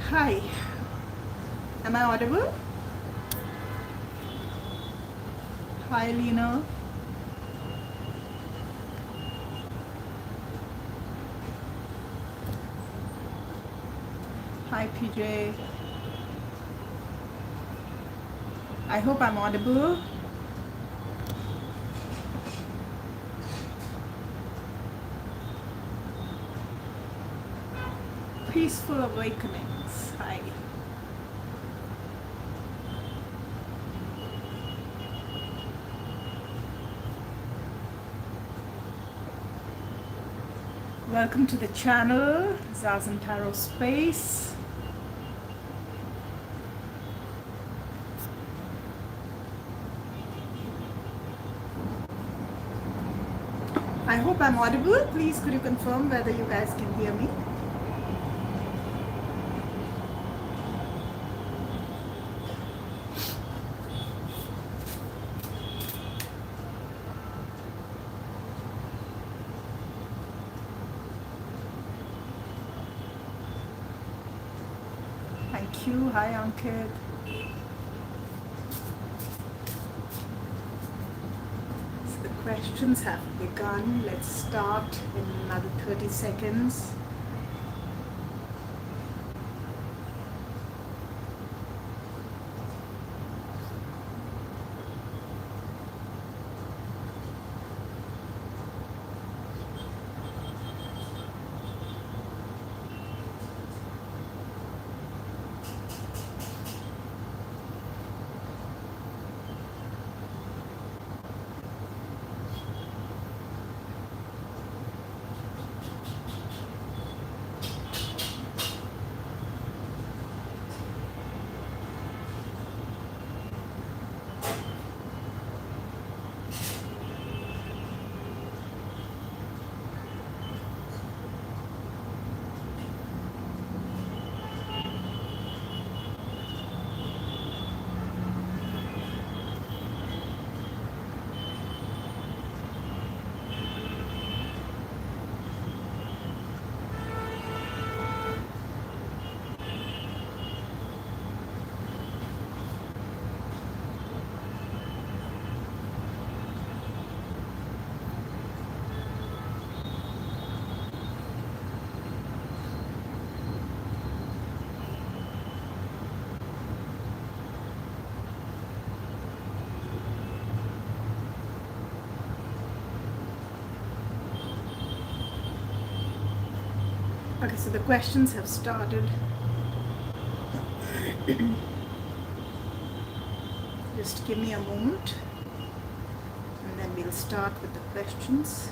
Hi, am I audible? Hi, Lena. Hi, PJ. I hope I'm audible. Peaceful awakenings. Hi. Welcome to the channel, the.zazen.space. I hope I'm audible. Please, could you confirm whether you guys can hear me? Thank you. Hi, Ankit. So the questions have begun. Let's start in another 30 seconds. Okay, so the questions have started. Just give me a moment and then we'll start with the questions.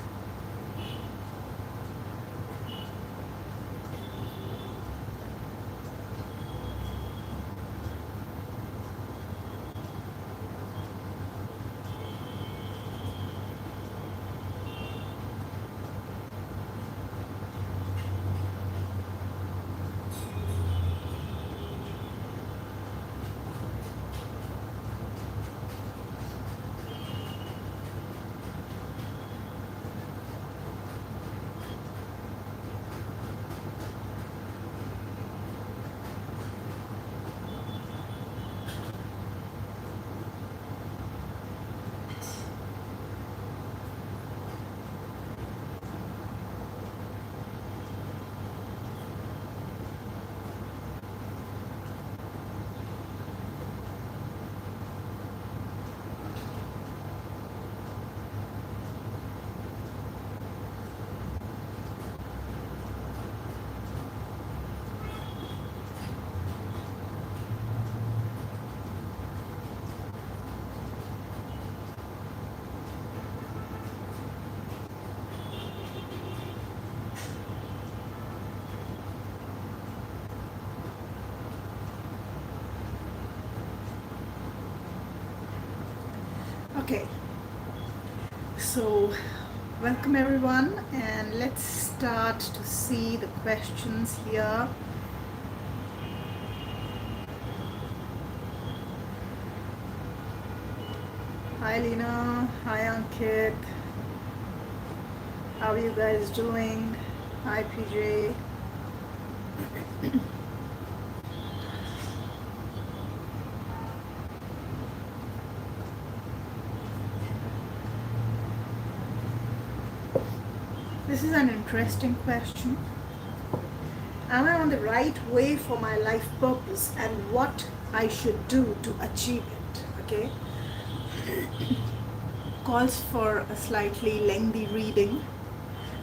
Okay, so welcome everyone, and let's start to see the questions here. Hi Lena, hi Ankit, how are you guys doing? Hi PJ. This is an interesting question. Am I on the right way for my life purpose and what I should do to achieve it? Okay. Calls for a slightly lengthy reading.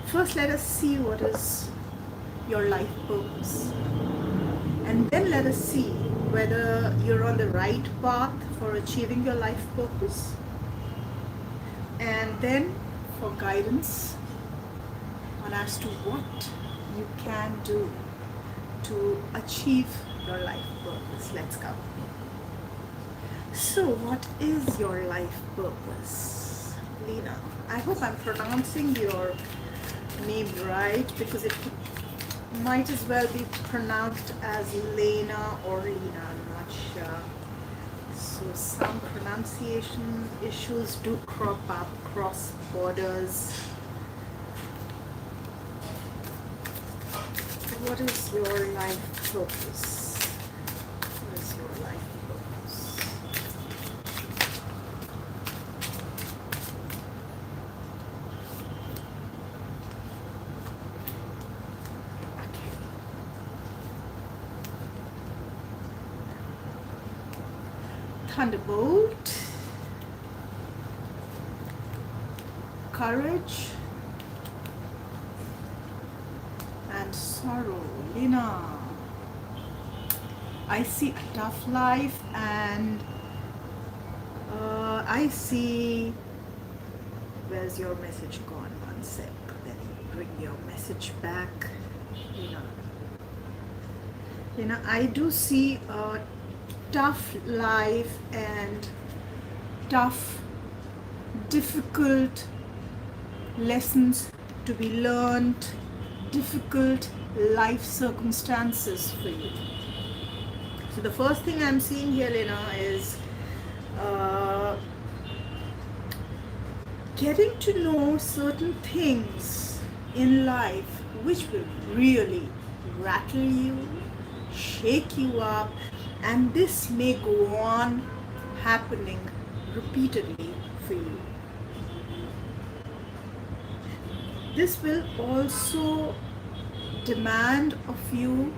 First, let us see what is your life purpose. And then let us see whether you're on the right path for achieving your life purpose. And then for guidance on as to what you can do to achieve your life purpose. Let's go. So what is your life purpose, Lena? I hope I'm pronouncing your name right, because it might as well be pronounced as Lena or Lena, I'm not sure. So some pronunciation issues do crop up cross borders. What is your life purpose? What is your life purpose? Okay. Thunderbolt. Courage. And sorrow. Lena, I see a tough life, and I see, where's your message gone? One sec, let me bring your message back. Lena, I do see a tough life and tough, difficult lessons to be learned, difficult life circumstances for you. So the first thing I'm seeing here, Lena, is getting to know certain things in life which will really rattle you, shake you up, and this may go on happening repeatedly for you. This will also demand of you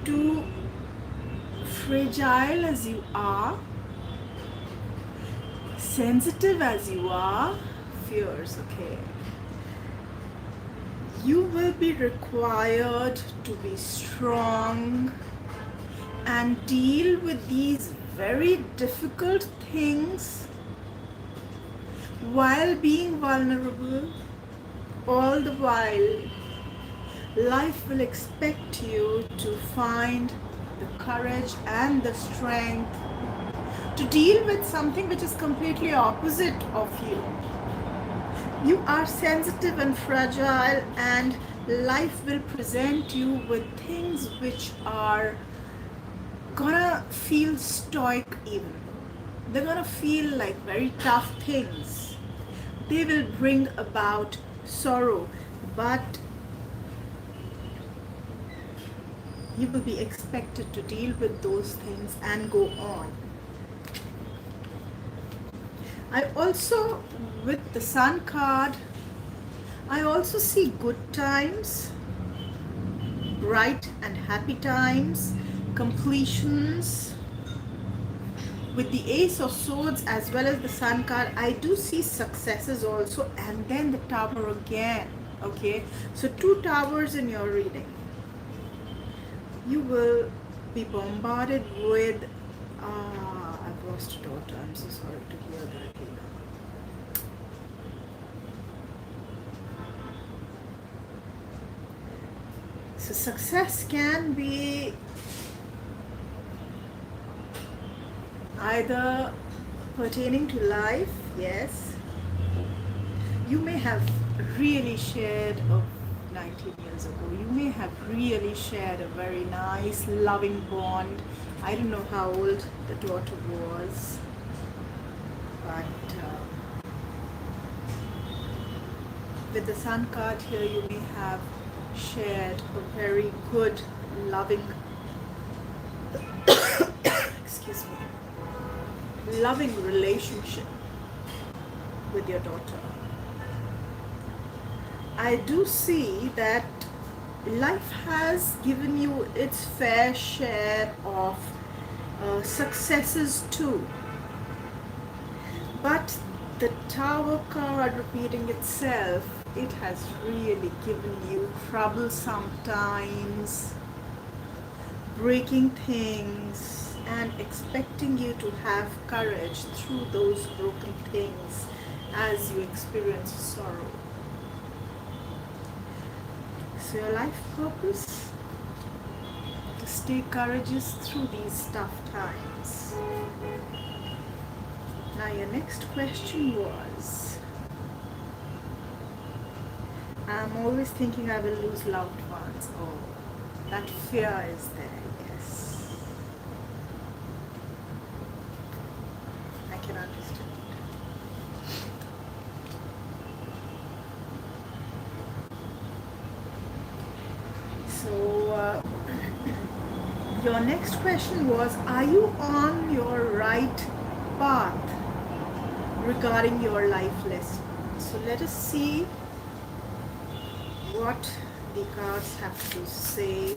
to, fragile as you are, sensitive as you are, fierce, okay? You will be required to be strong and deal with these very difficult things while being vulnerable. All the while, life will expect you to find the courage and the strength to deal with something which is completely opposite of you. You are sensitive and fragile, and life will present you with things which are gonna feel stoic even. They're gonna feel like very tough things. They will bring about sorrow, but you will be expected to deal with those things and go on. I also, with the Sun card, I also see good times, bright and happy times, completions. With the Ace of Swords as well as the Sun card, I do see successes also, and then the Tower again. Okay, so 2 towers in your reading. You will be bombarded with I've lost a daughter. I'm so sorry to hear that, Lena. So success can be either pertaining to life, yes. You may have really shared 19 years ago, you may have really shared a very nice, loving bond. I don't know how old the daughter was, but with the Sun card here, you may have shared a very good, loving, excuse me, loving relationship with your daughter. I do see that life has given you its fair share of successes too. But the Tower card repeating itself, it has really given you trouble sometimes, breaking things and expecting you to have courage through those broken things as you experience sorrow. So your life purpose? To stay courageous through these tough times. Now your next question was, I'm always thinking I will lose loved ones. Oh, that fear is there, yes. I can understand. So, your next question was, are you on your right path regarding your life lesson? So let us see what the cards have to say.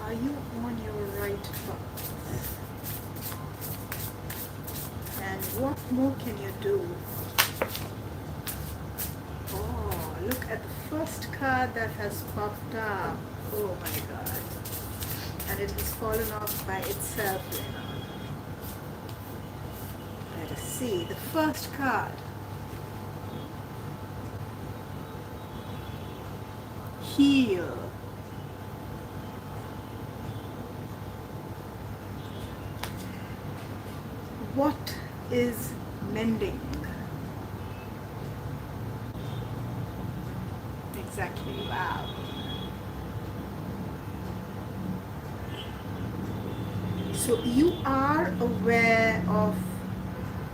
Are you on your right path? And what more can you do? Oh, look at the first card that has popped up. Oh my god. And it has fallen off by itself, you know. Let us see the first card. Heal. What is mending? Exactly, wow. So you are aware of,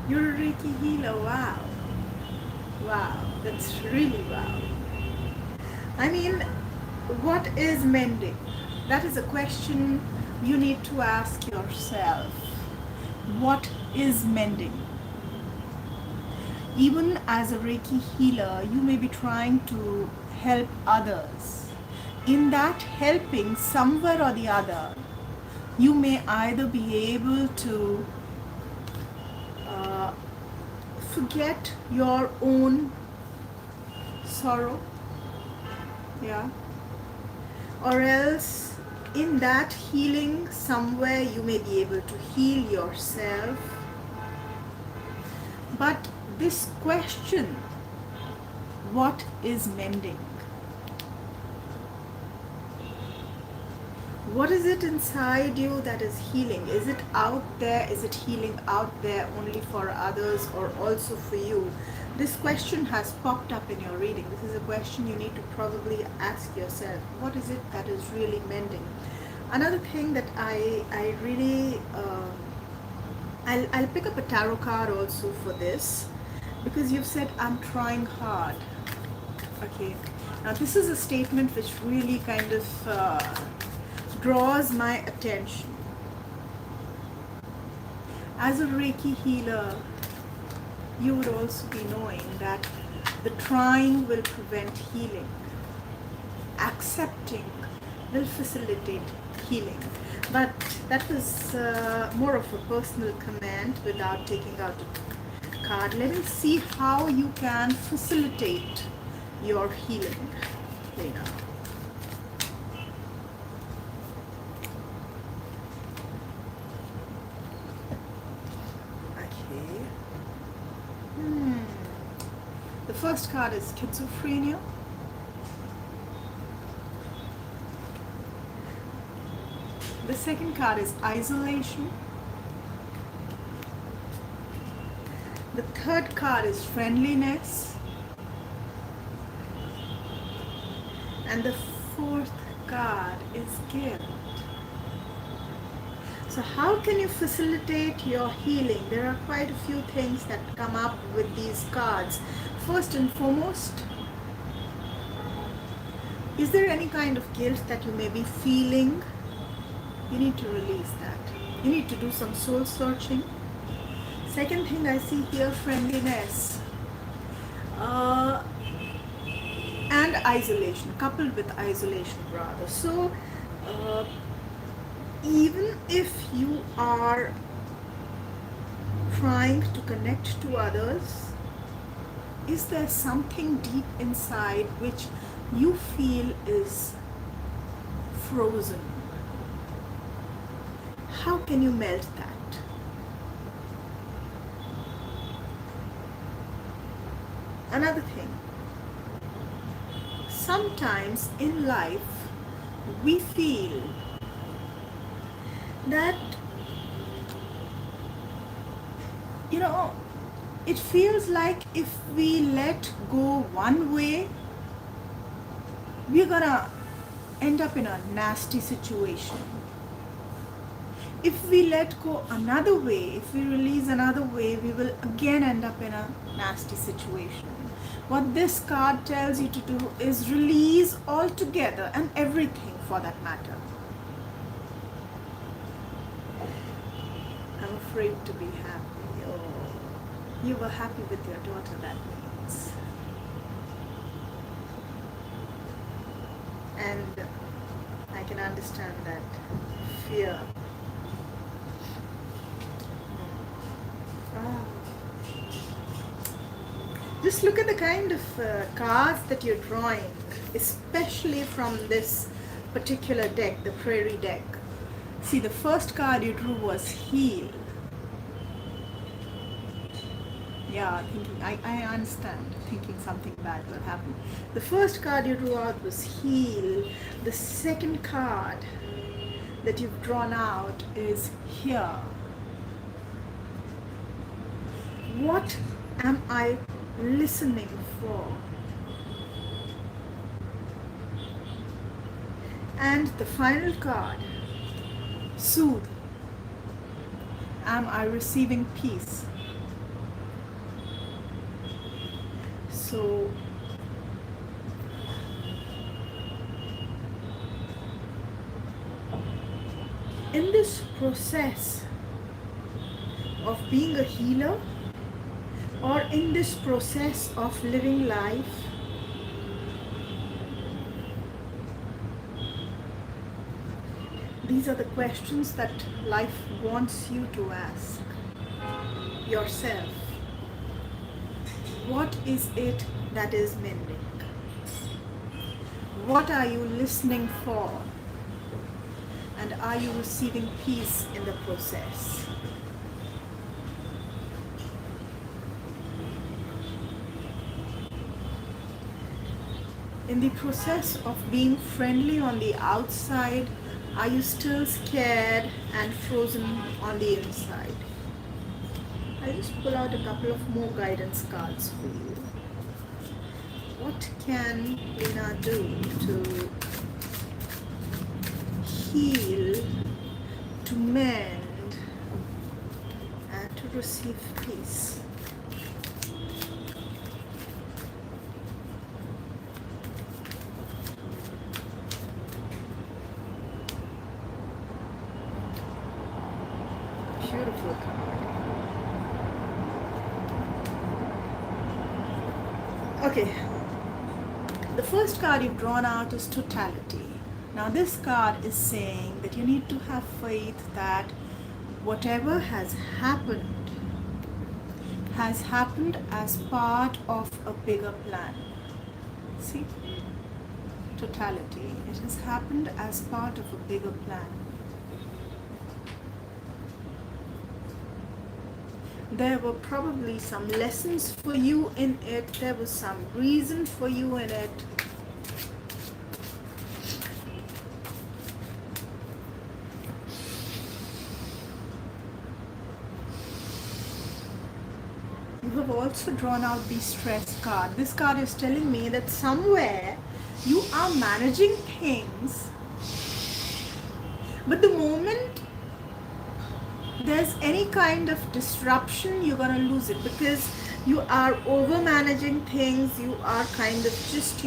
you're a Reiki healer, wow. Wow, that's really wow. I mean, what is mending? That is a question you need to ask yourself. What is mending? Even as a Reiki healer, you may be trying to help others. In that helping, somewhere or the other, you may either be able to forget your own sorrow, yeah, or else in that healing, somewhere you may be able to heal yourself. But this question, what is mending? What is it inside you that is healing? Is it out there? Is it healing out there only for others or also for you? This question has popped up in your reading. This is a question you need to probably ask yourself. What is it that is really mending? Another thing that I really, I'll pick up a tarot card also for this, because you've said, I'm trying hard. Okay. Now this is a statement which really kind of draws my attention. As a Reiki healer, you would also be knowing that the trying will prevent healing. Accepting will facilitate healing. But that was more of a personal command without taking out a card. Let me see how you can facilitate your healing. You know. The first card is schizophrenia. The second card is isolation. The third card is friendliness. And the fourth card is guilt. So how can you facilitate your healing? There are quite a few things that come up with these cards. First and foremost, is there any kind of guilt that you may be feeling? You need to release that. You need to do some soul searching. Second thing I see here, friendliness. and isolation, coupled with isolation rather. So even if you are trying to connect to others, is there something deep inside which you feel is frozen? How can you melt that? Another thing, sometimes in life we feel that, you know, it feels like if we let go one way, we're gonna end up in a nasty situation. If we let go another way, if we release another way, we will again end up in a nasty situation. What this card tells you to do is release altogether, and everything for that matter. I'm afraid to be happy. Oh, you were happy with your daughter, that means. And I can understand that fear. Just look at the kind of cards that you're drawing, especially from this particular deck, the Prairie deck. See, the first card you drew was Heal. Yeah, I understand, thinking something bad will happen. The first card you drew out was Heal. The second card that you've drawn out is Here. What am I listening for? And the final card, Soothe. Am I receiving peace? So in this process of being a healer, or in this process of living life, these are the questions that life wants you to ask yourself. What is it that is mending? What are you listening for? And are you receiving peace in the process? In the process of being friendly on the outside, are you still scared and frozen on the inside? I'll just pull out a couple of more guidance cards for you. What can Lena do to heal, to mend, and to receive peace? Beautiful card. Okay, the first card you've drawn out is Totality. Now this card is saying that you need to have faith that whatever has happened as part of a bigger plan. See? Totality. It has happened as part of a bigger plan. There were probably some lessons for you in it. There was some reason for you in it. You have also drawn out the Stress card. This card is telling me that somewhere you are managing things, but the moment there's any kind of disruption, you're going to lose it, because you are over managing things. You are kind of just,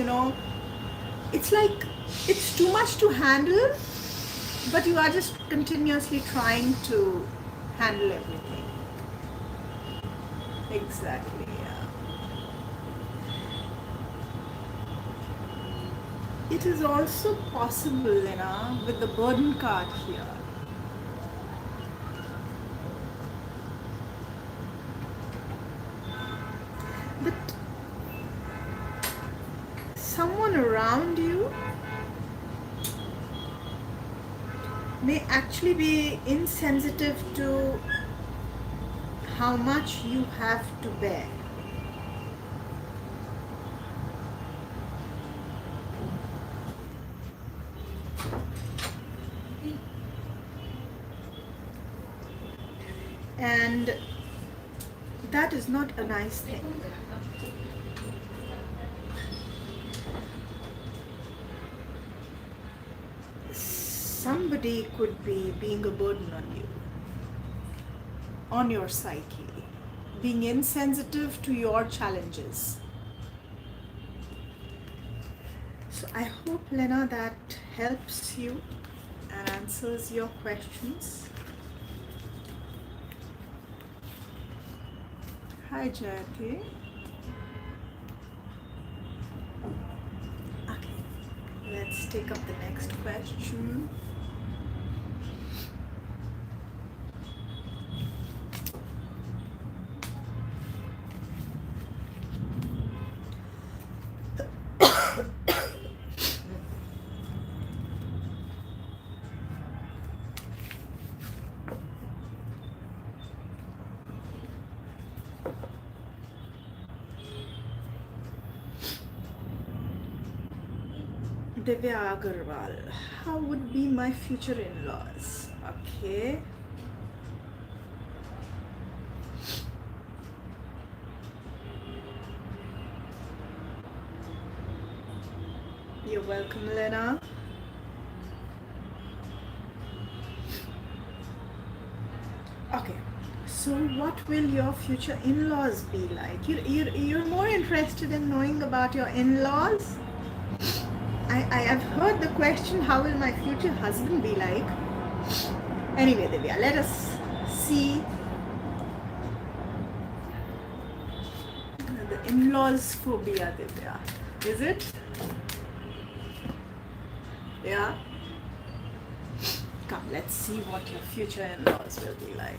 it's like it's too much to handle, but you are just continuously trying to handle everything. Exactly, yeah. It is also possible, Lena, with the burden card here, that someone around you may actually be insensitive to how much you have to bear. And that is not a nice thing. Somebody could be being a burden on you, on your psyche, being insensitive to your challenges. So I hope, Lena, that helps you and answers your questions. Hi, Jayati. Okay, let's take up the next question. Divya Agarwal, how would be my future in-laws? Okay. You're welcome, Lena. Okay. So what will your future in-laws be like? You're more interested in knowing about your in-laws? I have heard the question, how will my future husband be like? Anyway, Divya, let us see the in-laws phobia, Divya. Is it? Yeah? Come, let's see what your future in-laws will be like.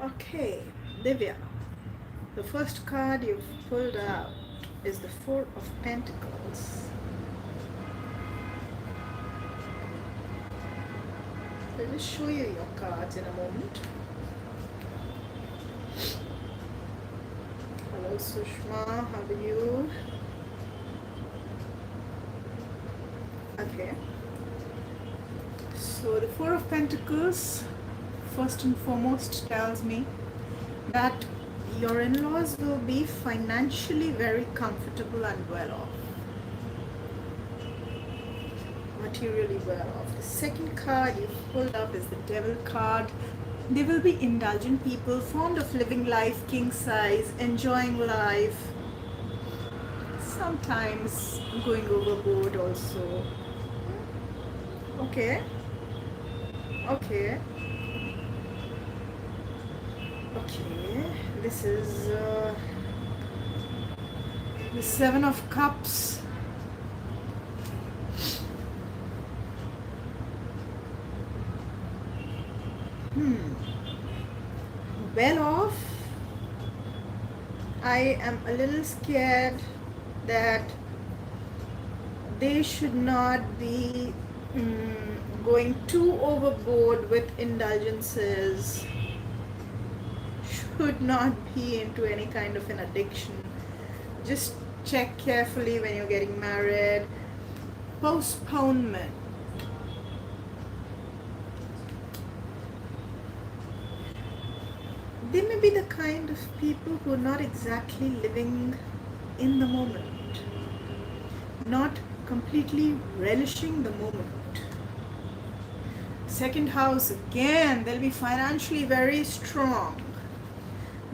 Okay, Divya, the first card you've pulled out is the Four of Pentacles. I'll just show you your cards in a moment. Hello, Sushma, how are you? Okay, so the Four of Pentacles first and foremost tells me that your in-laws will be financially very comfortable and well off, materially well off. The second card you pulled up is the Devil card. They will be indulgent people, fond of living life king size, enjoying life, sometimes going overboard also. Okay, okay. Okay, this is the Seven of Cups. Well off. I am a little scared that they should not be going too overboard with indulgences, should not be into any kind of an addiction. Just check carefully when you're getting married. Postponement. They may be the kind of people who are not exactly living in the moment, not completely relishing the moment. Second house, again, they'll be financially very strong.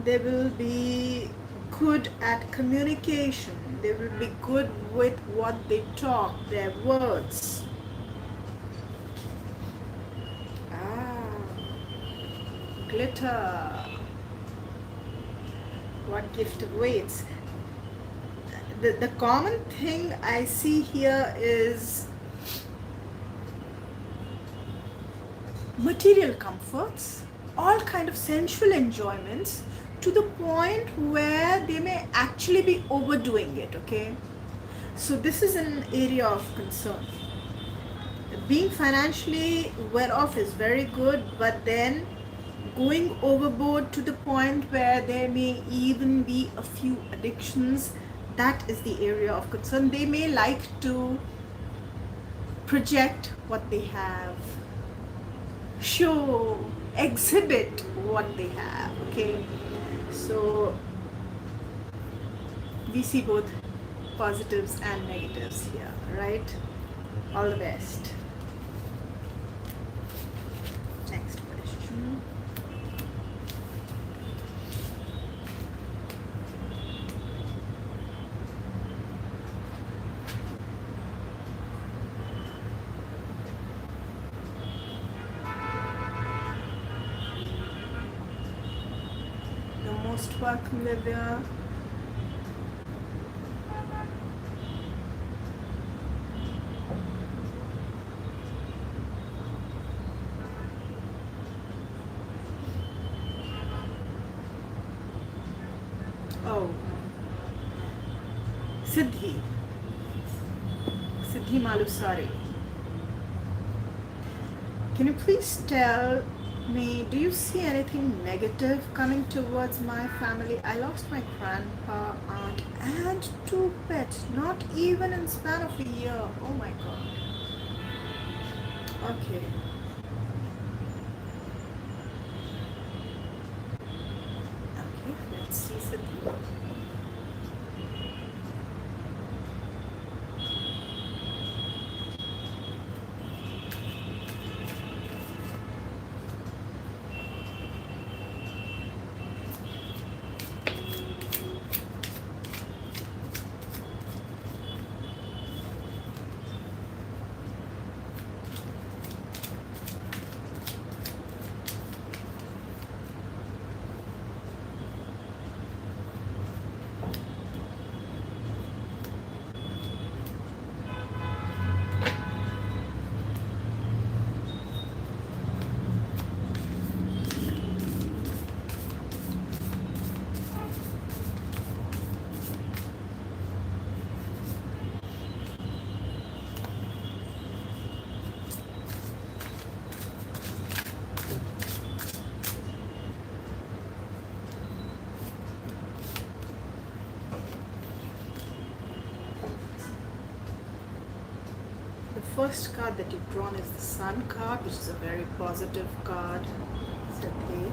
They will be good at communication. They will be good with what they talk, their words. Glitter. What gift awaits? The common thing I see here is material comforts, all kind of sensual enjoyments, to the point where they may actually be overdoing it. Okay, so this is an area of concern. Being financially well off is very good, but then going overboard to the point where there may even be a few addictions, that is the area of concern. They may like to project what they have, show, exhibit what they have. Okay, so we see both positives and negatives here, right? All the best. Next question. Most welcome, Livia. Oh, Siddhi Malusari. Can you please tell me, do you see anything negative coming towards my family? I lost my grandpa, aunt, and 2 pets, not even in span of a year. Oh my god. Okay. Okay, let's see Siddhi. The first card that you've drawn is the Sun card, which is a very positive card. Simply.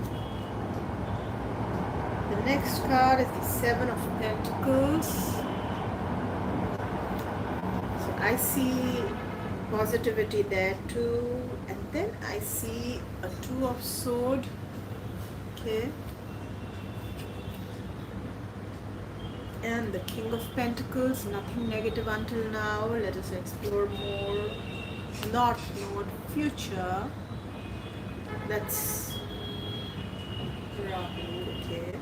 The next card is the Seven of Pentacles. So I see positivity there too. And then I see a Two of Swords. Okay. And the King of Pentacles, nothing negative until now. Let us explore more. North Node, future. That's Rahu, okay.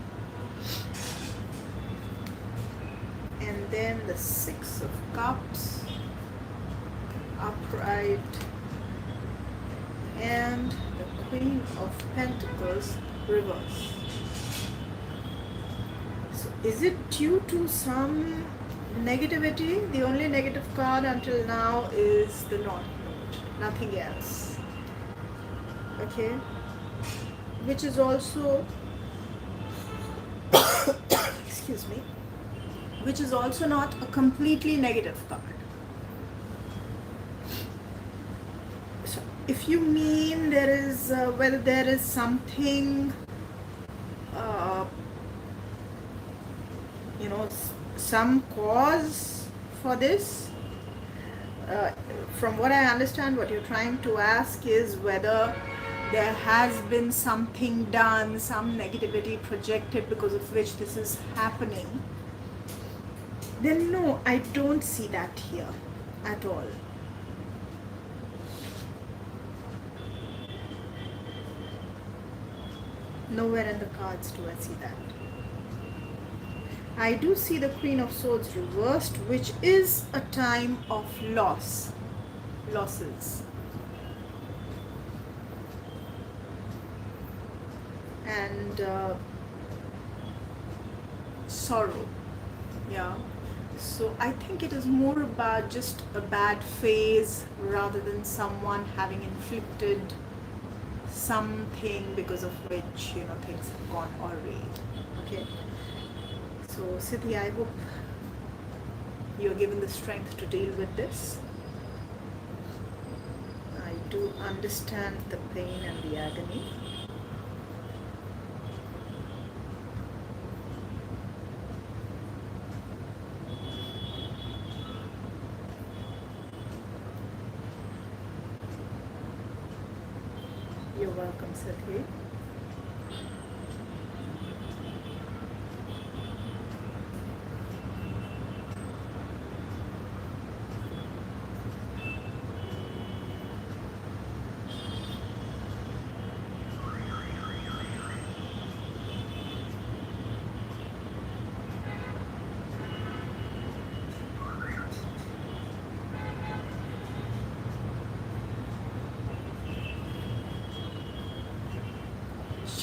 And then the Six of Cups, upright. And the Queen of Pentacles, reverse. Is it due to some Negativity, the only negative card until now is the North Node, nothing else. Okay, which is also excuse me, which is also not a completely negative card. So if you mean there is whether there is something uh, you know, some cause for this, from what I understand, what you're trying to ask is whether there has been something done, some negativity projected because of which this is happening. Then no, I don't see that here at all. Nowhere in the cards do I see that. I do see the Queen of Swords reversed, which is a time of losses. And sorrow. Yeah. So I think it is more about just a bad phase rather than someone having inflicted something because of which, you know, things have gone awry. Okay. So Siddhi, I hope you are given the strength to deal with this. I do understand the pain and the agony. You're welcome, Siddhi.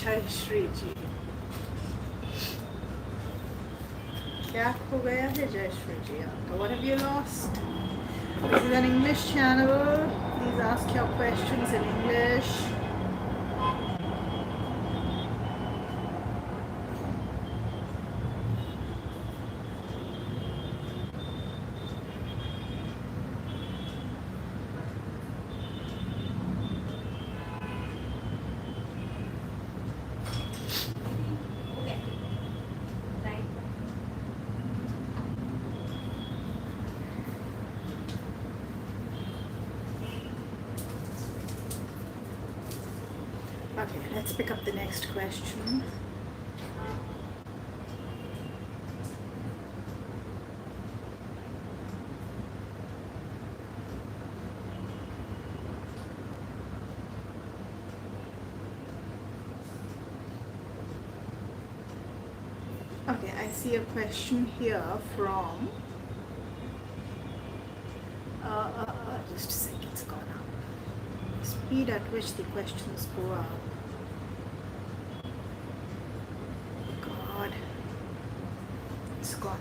जय श्री जी. क्या खो गया है जय श्री जी आपका? What have you lost? This is an English channel. Please ask your questions in English. Okay, let's pick up the next question. Okay, I see a question here from just a second, it's gone up. The speed at which the questions go up. God, it's gone.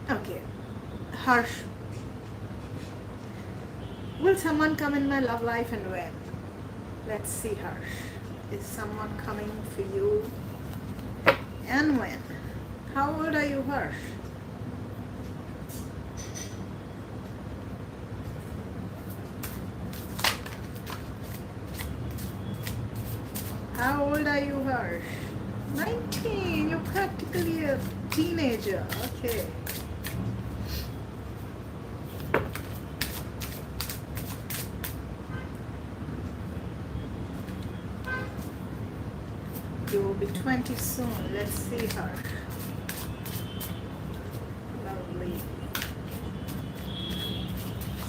Okay, Harsh. Will someone come in my love life and when? Let's see, Harsh. Is someone coming for you? And when? How old are you, Harsh? How old are you, Harsh? 19. You're practically a teenager. Okay. You will be 20 soon. Let's see, Harsh. Lovely.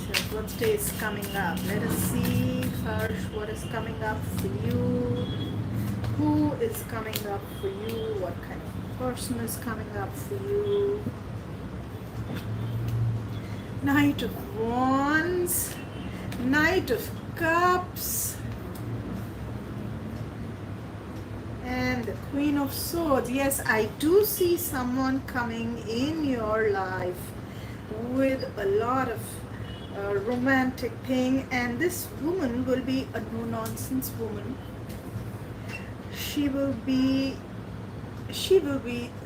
So birthday is coming up. Let us see, Harsh, what is coming up for you. Who is coming up for you? What kind of person is coming up for you? Knight of Wands, Knight of Cups, and the Queen of Swords. Yes, I do see someone coming in your life with a lot of romantic thing, and this woman will be a no-nonsense woman. She will be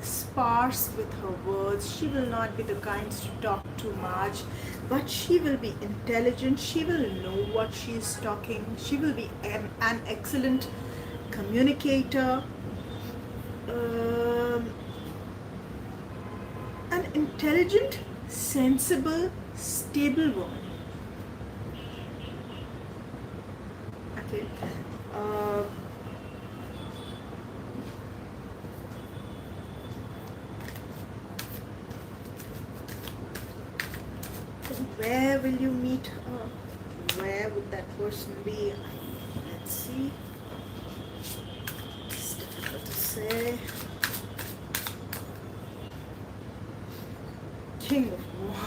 sparse with her words. She will not be the kind to talk too much, but she will be intelligent. She will know what she is talking. She will be an excellent communicator, um, an intelligent, sensible, stable woman. Okay. Uh, where will you meet her? Where would that person be? Let's see. It's difficult to say. King of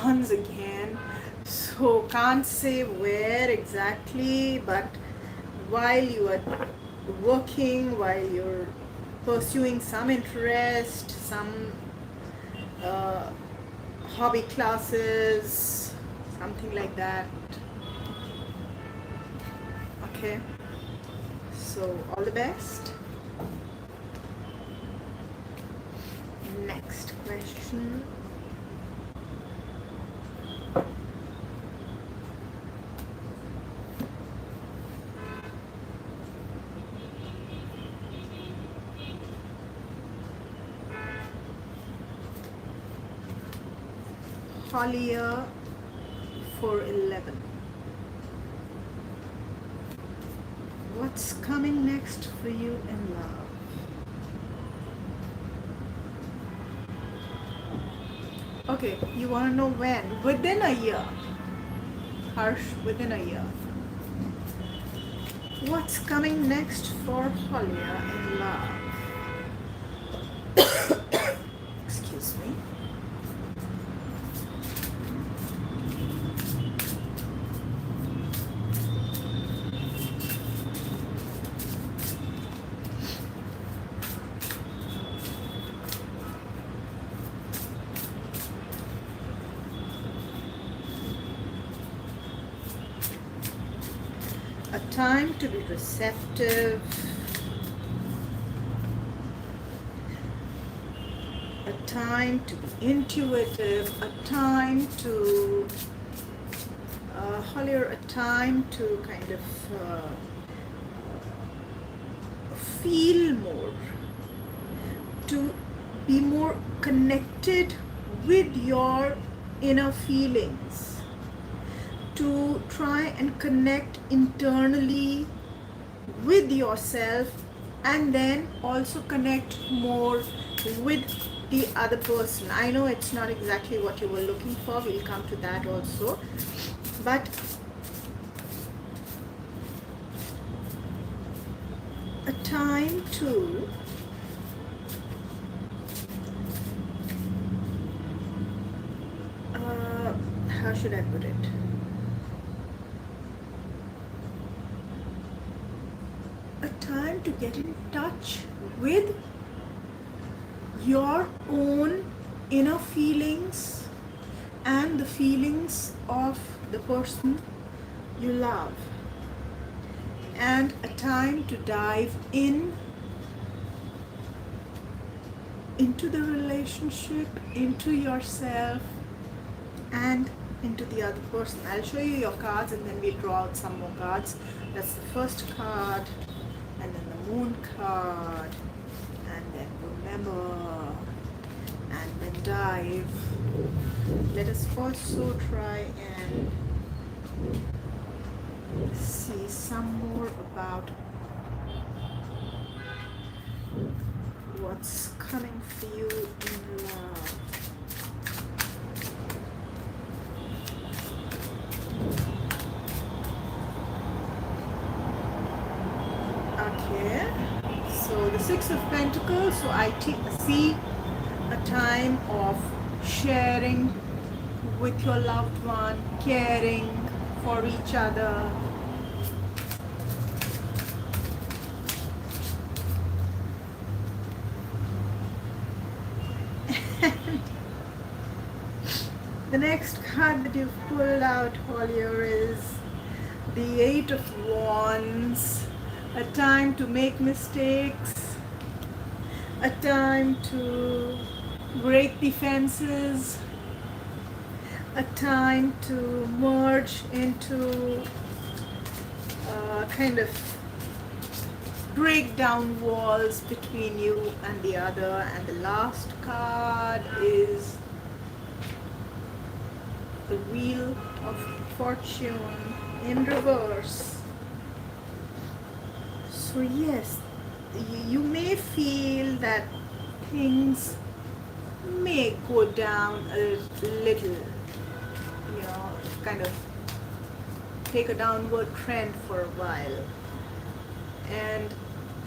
Wands again. So can't say where exactly, but while you are working, while you're pursuing some interest, some hobby classes, something like that. Okay, so all the best. Next question. Hollier for 11. What's coming next for you in love? Okay, you want to know when? Within a year. Harsh, within a year. What's coming next for Hollier in love? Excuse me. A time to be receptive, a time to be intuitive, a time to Hollier, a time to kind of feel more, to be more connected with your inner feelings, to try and connect internally with yourself, and then also connect more with the other person. I know it's not exactly what you were looking for, we'll come to that also, but a time to how should I put it? A time to get in touch with your own inner feelings and the feelings of the person you love, and a time to dive into the relationship, into yourself, and into the other person. I'll show you your cards and then we'll draw out some more cards. That's the first card, and then the moon card, and then remember, and then dive. Let us also try and see some more about what's coming for you in love. Okay, so the Six of Pentacles, so I see a time of sharing with your loved one, caring for each other. The next card that you've pulled out, Hollier, is the Eight of Wands. A time to make mistakes, a time to break defenses, a time to merge into kind of break down walls between you and the other. And the last card is the Wheel of Fortune in reverse. So yes, you may feel that things may go down a little, kind of take a downward trend for a while. And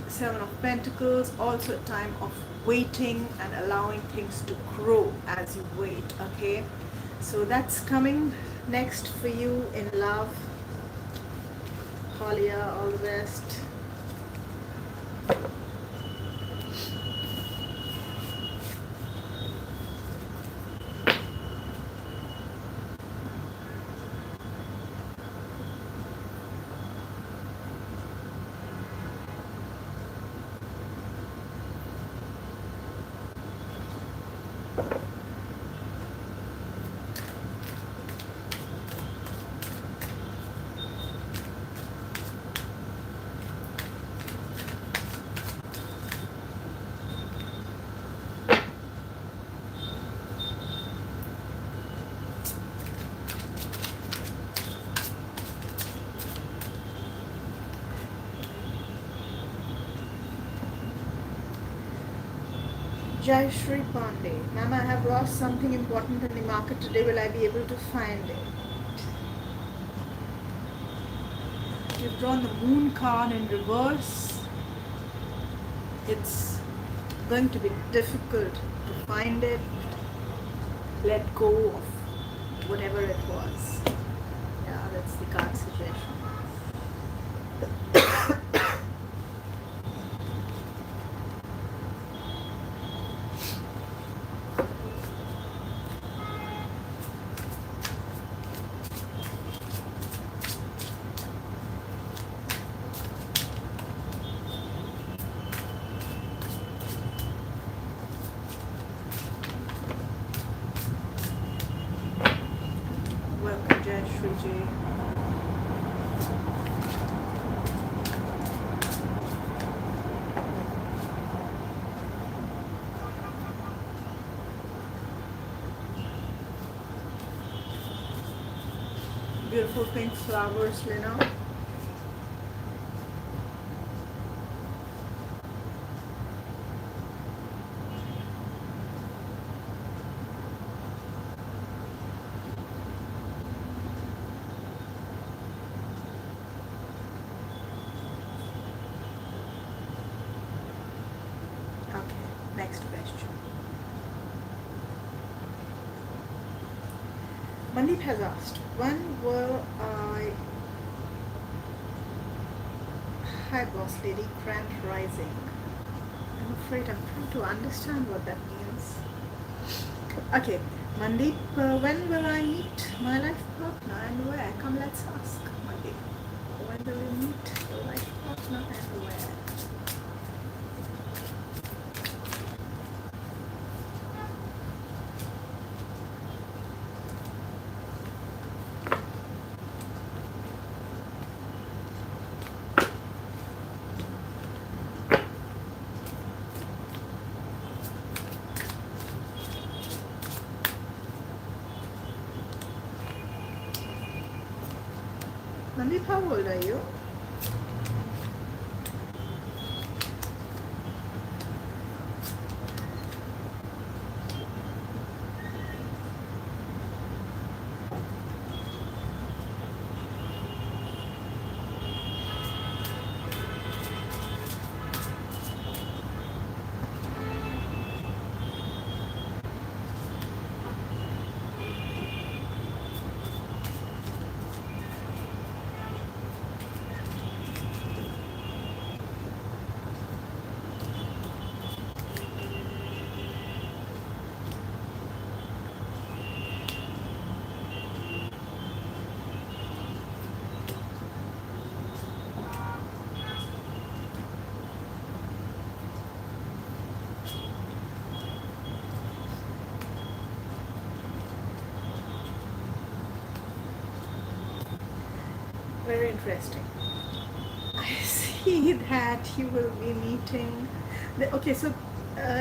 Seven of Pentacles, also a time of waiting and allowing things to grow as you wait. Okay, so that's coming next for you in love. Hollier, all the best. Jai Shri Pandey. Ma'am, I have lost something important in the market today. Will I be able to find it? You've drawn the Moon card in reverse. It's going to be difficult to find it. Let go of whatever it was. Yeah, that's the card suggestion. Welcome, Jai Shri Ji. Beautiful pink flowers, Lena. Okay, next question. Mandeep has asked, when will I... Hi boss lady, Grand Rising. I'm afraid I'm trying to understand what that means. Okay, Mandeep, when will I meet my life partner and where? Come, let's ask, Mandeep. When will we meet your life partner and where? Mandeep, how old are you? Very interesting. I see that you will be meeting. Okay, so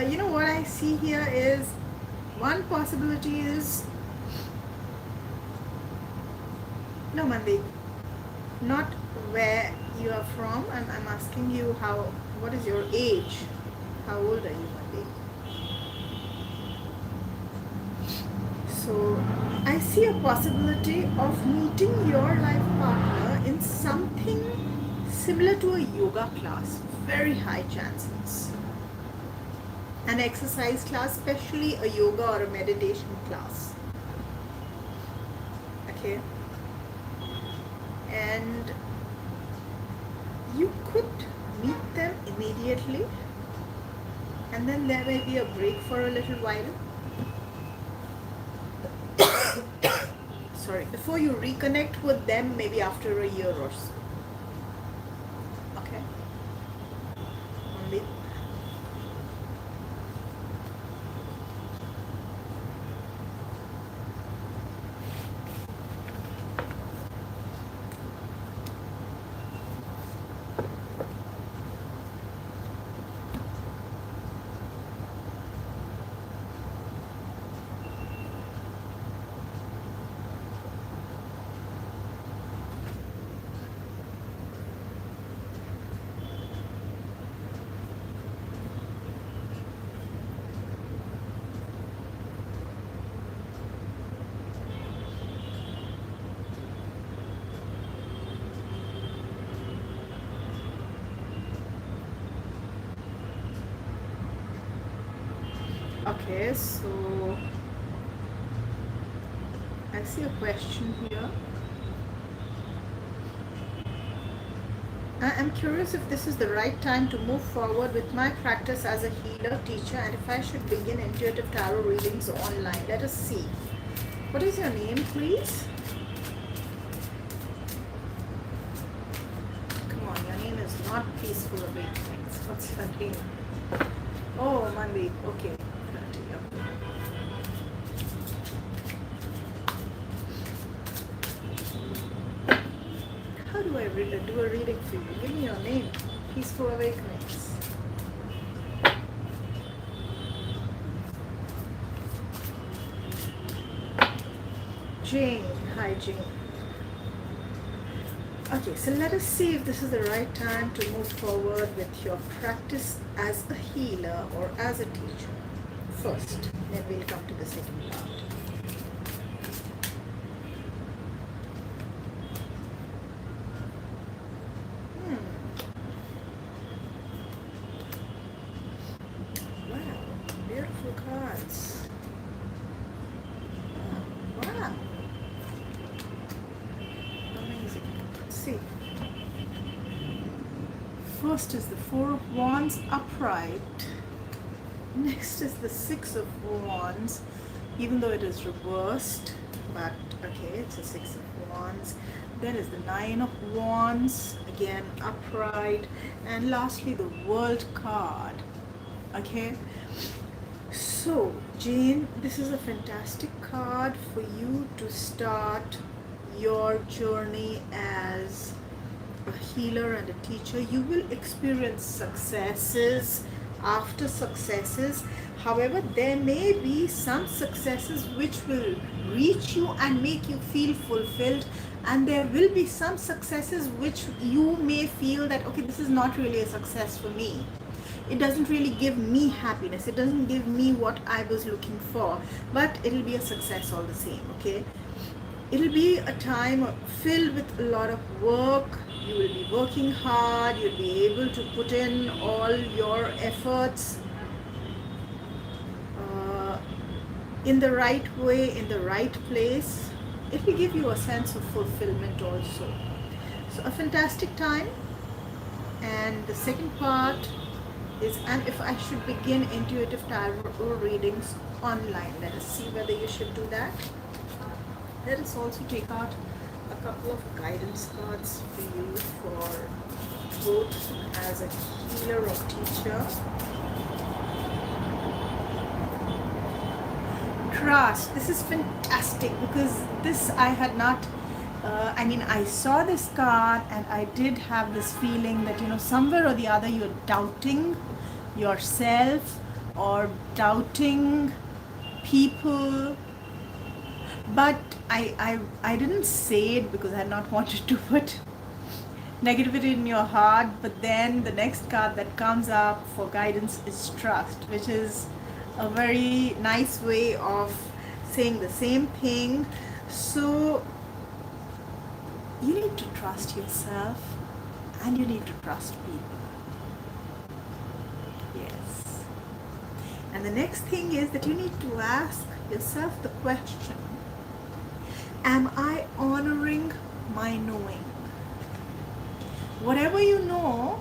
you know what I see here is one possibility is no, Mandeep, not where you are from. I'm asking you what is your age? How old are you, Mandeep? So I see a possibility of meeting your life partner in something similar to a yoga class. Very high chances. An exercise class, especially a yoga or a meditation class. Okay. And you could meet them immediately, and then there may be a break for a little while. Sorry, before you reconnect with them, maybe after a year or so. Okay. Only. Okay, so I see a question here. I am curious if this is the right time to move forward with my practice as a healer, teacher, and if I should begin intuitive tarot readings online. Let us see. What is your name, please? Come on, your name is not Peaceful Awakenings. What's your name? Oh, Mandeep. Okay. How do I do a reading for you? Give me your name. Peaceful Awakenings. Jane. Hi, Jane. Okay, so let us see if this is the right time to move forward with your practice as a healer or as a teacher. First, then we'll come to the second part. Wow, beautiful cards. Wow. Amazing. Let's see. First is the Four of Wands upright. Next is the Six of Wands, even though it is reversed, but okay, it's a Six of Wands. Then is the Nine of Wands, again upright, and lastly the World card. Okay, so Jane, this is a fantastic card for you to start your journey as a healer and a teacher. You will experience successes after successes. However, there may be some successes which will reach you and make you feel fulfilled, and there will be some successes which you may feel that, okay, this is not really a success for me. It doesn't really give me happiness. It doesn't give me what I was looking for, but it'll be a success all the same. Okay, it'll be a time filled with a lot of work. You will be working hard. You'll be able to put in all your efforts in the right way, in the right place. It will give you a sense of fulfillment also. So a fantastic time. And the second part is, and if I should begin intuitive tarot readings online. Let us see whether you should do that. Let us also take out a couple of guidance cards for you for both as a healer or teacher. Trust. This is fantastic because this I had not I mean, I saw this card and I did have this feeling that, you know, somewhere or the other you're doubting yourself or doubting people. But I didn't say it because I had not wanted to put negativity in your heart. But then the next card that comes up for guidance is trust, which is a very nice way of saying the same thing. So you need to trust yourself and you need to trust people. Yes. And the next thing is that you need to ask yourself the question, am I honoring my knowing? Whatever you know,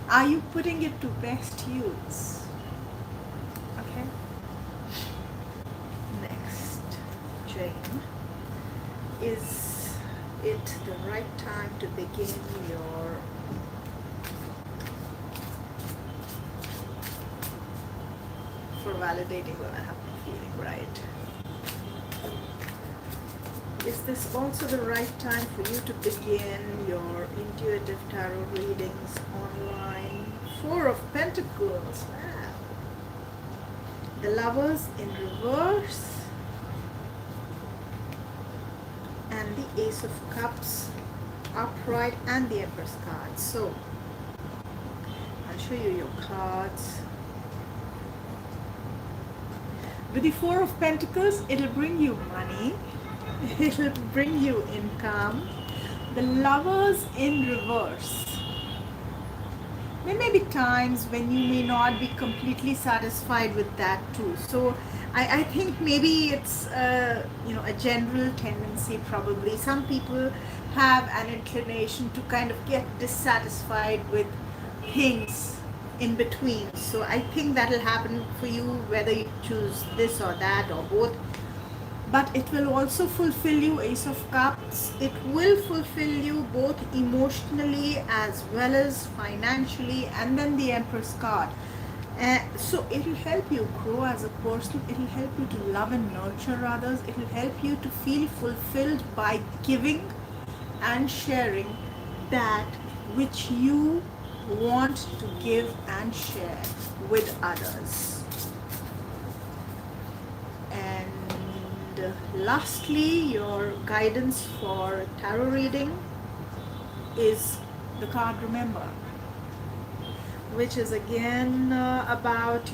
are you putting it to best use? Okay. Next, Jane, is it the right time to begin your for validating what I have been feeling, right? Is this also the right time for you to begin your intuitive tarot readings online? Four of Pentacles. Wow. The Lovers in reverse. And the Ace of Cups upright and the Empress card. So, I'll show you your cards. With the Four of Pentacles, it'll bring you money. It'll bring you income. The Lovers in reverse. There may be times when you may not be completely satisfied with that too. So I think maybe it's a general tendency probably. Some people have an inclination to kind of get dissatisfied with things in between. So I think that'll happen for you whether you choose this or that or both. But it will also fulfill you, Ace of Cups. It will fulfill you both emotionally as well as financially, and then the Empress card. So it will help you grow as a person. It will help you to love and nurture others. It will help you to feel fulfilled by giving and sharing that which you want to give and share with others. And lastly, your guidance for tarot reading is the card Remember, which is again about,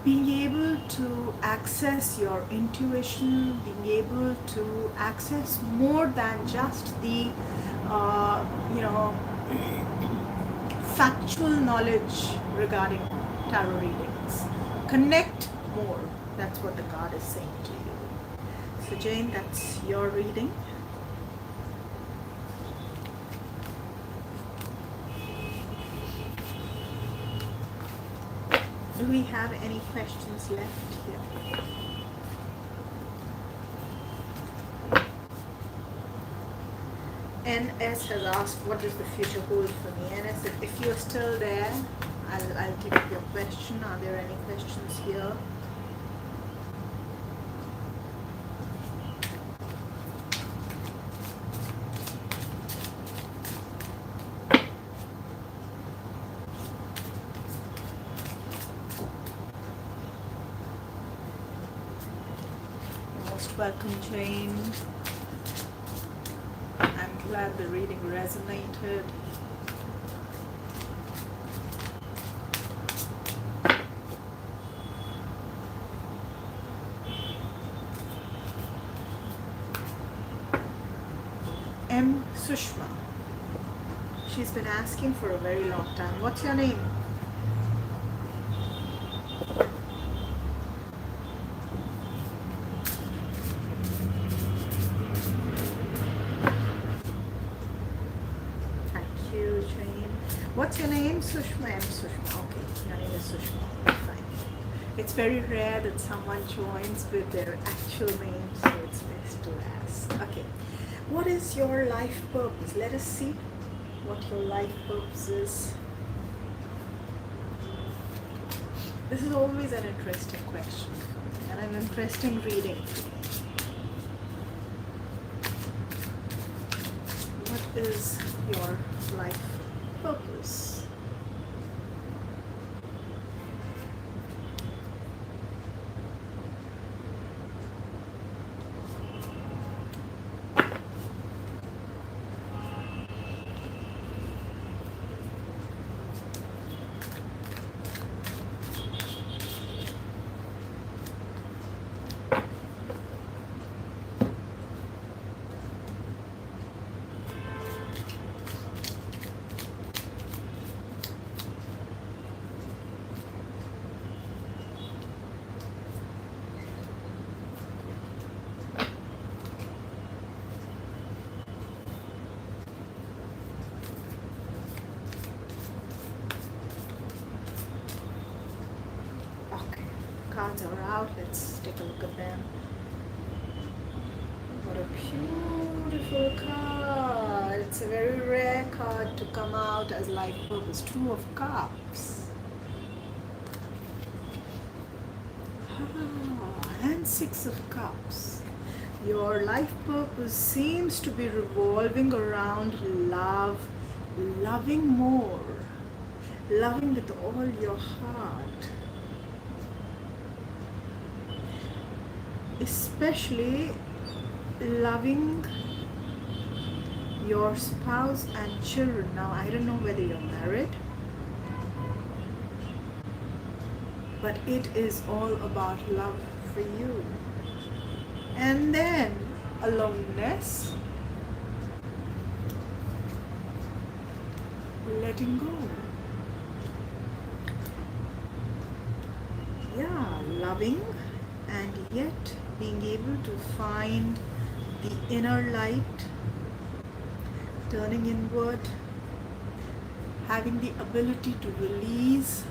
being able to access your intuition, being able to access more than just the, factual knowledge regarding tarot readings. Connect more. That's what the card is saying to you. So Jane, that's your reading. Do we have any questions left here? NS has asked, what does the future hold for me? NS, if you are still there, I'll take up your question. Are there any questions here? Most welcome, Jane. I'm glad the reading resonated. Sushma. She's been asking for a very long time. What's your name? Thank you, Jane. What's your name? Sushma. I'm Sushma. Okay, your name is Sushma. Fine. It's very rare that someone joins with their actual name, so it's best to ask. Okay. What is your life purpose? Let us see what your life purpose is. This is always an interesting question and an interesting reading. is your life purpose? Okay, cards are out. Let's take a look at them. What a beautiful card. It's a very rare card to come out as life purpose. Two of Cups. And Six of Cups. Your life purpose seems to be revolving around love, loving more, loving with all your heart. Especially loving your spouse and children. Now, I don't know whether you're married, but it is all about love for you. And then aloneness, letting go. Yeah, loving and yet being able to find the inner light, turning inward, having the ability to release.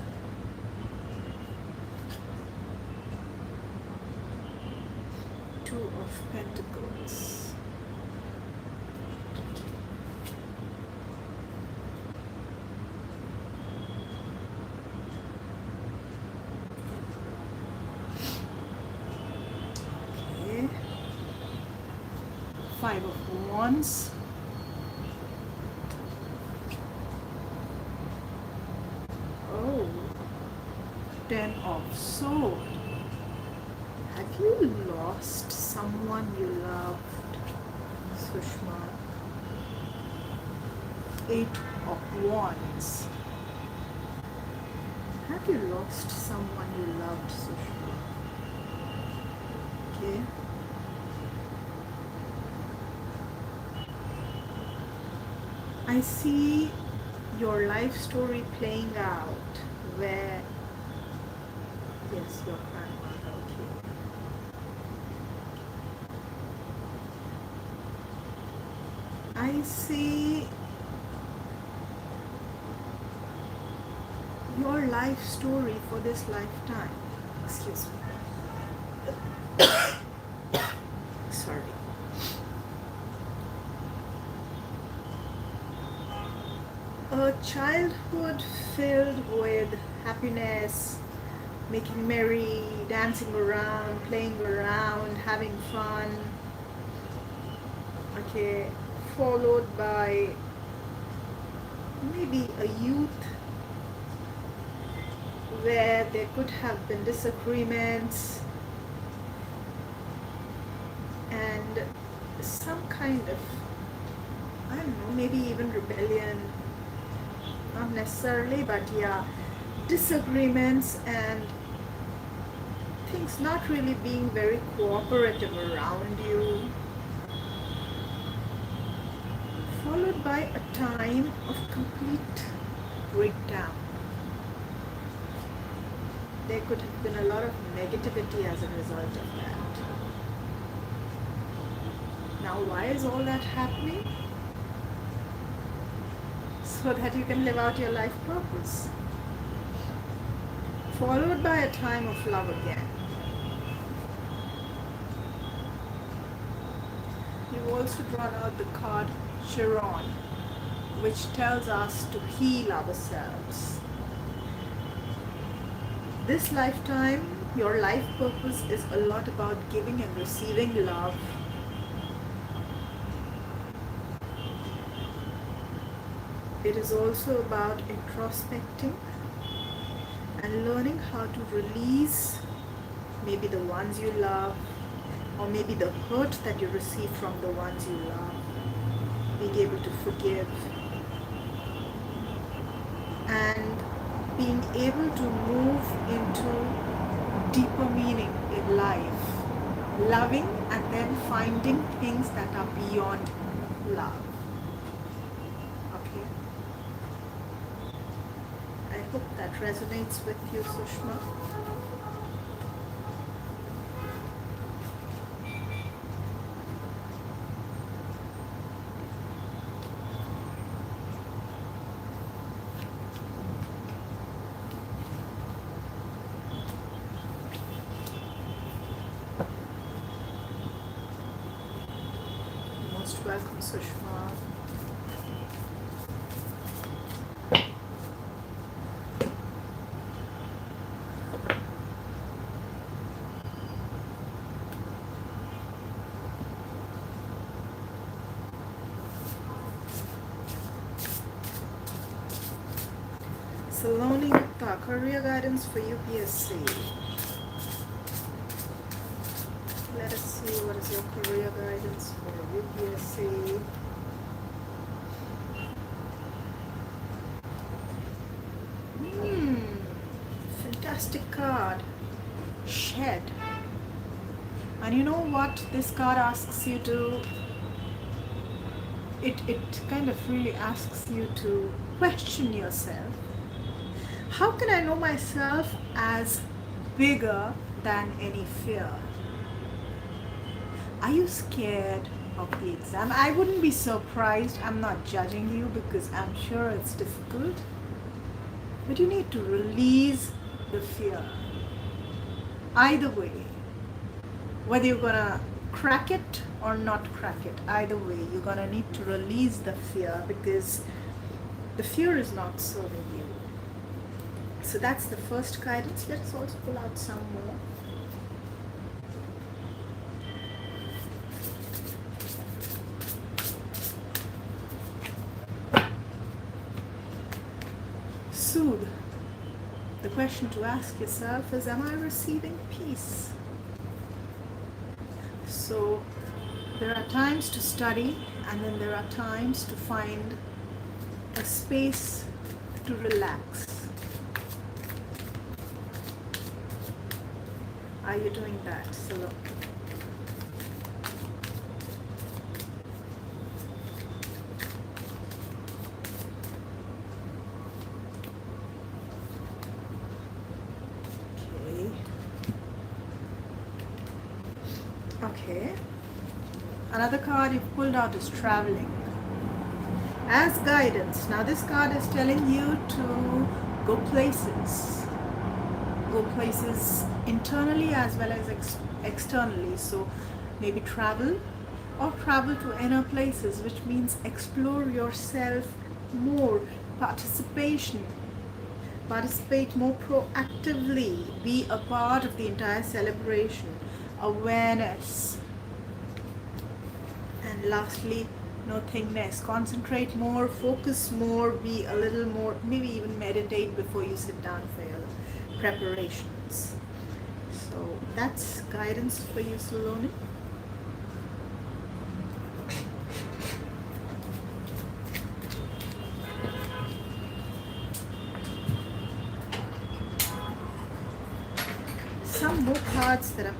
Two of Pentacles. Okay. Five of Wands. Oh. Ten of Swords. Have you lost someone you loved, Sushma? Eight of Wands. Have you lost someone you loved, Sushma? Okay. I see your life story playing out where, yes, your grandmother, okay. I see your life story for this lifetime. Excuse me. Sorry. A childhood filled with happiness, making merry, dancing around, playing around, having fun. Okay, followed by maybe a youth where there could have been disagreements and some kind of, I don't know, maybe even rebellion. Not necessarily, but yeah, disagreements and things not really being very cooperative around you, followed by a time of complete breakdown. There could have been a lot of negativity as a result of that. Now, why is all that happening? So that you can live out your life purpose. Followed by a time of love again. You've also drawn out the card Chiron, which tells us to heal ourselves. This lifetime, your life purpose is a lot about giving and receiving love. it is also about introspecting and learning how to release maybe the ones you love, or maybe the hurt that you receive from the ones you love. Being able to forgive and being able to move into deeper meaning in life, loving and then finding things that are beyond love. Okay, I hope that resonates with you, Sushma. Most welcome, Sushma. Saloni Gupta, career guidance for UPSC. Let us see what is your career guidance for UPSC. Fantastic card. Shed. And you know what this card asks you to? It kind of really asks you to question yourself. How can I know myself as bigger than any fear? Are you scared of the exam? I wouldn't be surprised. I'm not judging you because I'm sure it's difficult. But you need to release the fear. Either way, whether you're gonna crack it or not crack it, either way, you're gonna need to release the fear because the fear is not serving you. So that's the first guidance. Let's also pull out some more. Soothe. The question to ask yourself is, am I receiving peace? So there are times to study, and then there are times to find a space to relax. Are you doing that, Salon? Okay. Another card you've pulled out is traveling. As guidance. Now this card is telling you to go places. Go places internally as well as externally. So maybe travel or travel to inner places, which means explore yourself more. Participate more proactively. Be a part of the entire celebration. Awareness. And lastly, nothingness. Concentrate more, focus more, be a little more, maybe even meditate before you sit down for your preparations. So that's guidance for you, Saloni. Some more cards that I'm